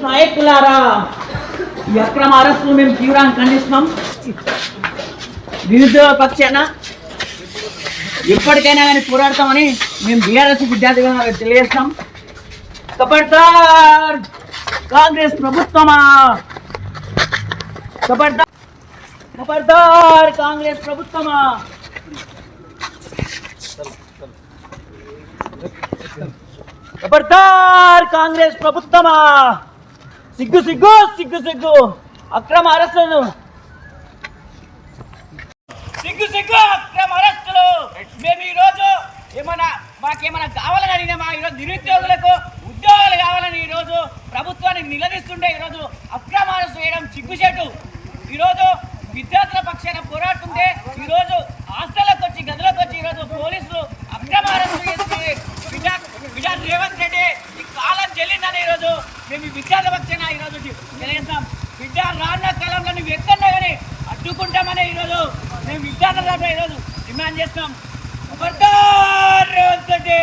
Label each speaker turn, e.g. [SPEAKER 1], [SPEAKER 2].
[SPEAKER 1] నాయకులారా, ఈ అక్రమ అరెస్టులు మేము తీవ్రంగా ఖండిస్తున్నాం. నిరుద్యోగ పక్షాన ఎప్పటికైనా కానీ పోరాడతామని మేము బీఆర్ఎస్ విద్యార్థిగా తెలియజేస్తాం. ఖబర్దార్ కాంగ్రెస్ ప్రభుత్వమా, ఖబర్దార్ కాంగ్రెస్ ప్రభుత్వమా, ఖబర్దార్ కాంగ్రెస్ ప్రభుత్వమా, సిగ్గు సిగ్గు సిగ్గు సిగ్గు అక్రమ అరెస్టులు, సిగ్గు సిగ్గు అక్రమ అరెస్టులు. మేము ఈరోజు మాకేమైనా కావాలని అడిగినా మా ఈరోజు నిరుద్యోగులకు ఉద్యోగాలు కావాలని ఈరోజు ప్రభుత్వాన్ని నిలదీస్తుంటే ఈరోజు అక్రమ అరెస్టు చేయడం సిగ్గుచేటు. ఈరోజు విద్యార్థుల పక్షాన పోరాడుతుంటే ఈరోజు హాస్టల్లోకి వచ్చి గదులకు వచ్చి ఈరోజు పోలీసులు అక్రమ అరెస్టు చేసి బిడ్డ రేవంత్ రెడ్డి ఈ కాలం చెల్లిందని ఈరోజు మేము ఈ విద్యార్థుల పక్షాన ఈరోజు తెలియజేస్తాం. బిడ్డ రానున్న కాలంలో నువ్వు ఎక్కడన్నా కానీ అడ్డుకుంటామని ఈరోజు మేము విద్యార్థుల ఈరోజు డిమాండ్ చేస్తాం. ఖబర్దార్ రేవంత్ రెడ్డి.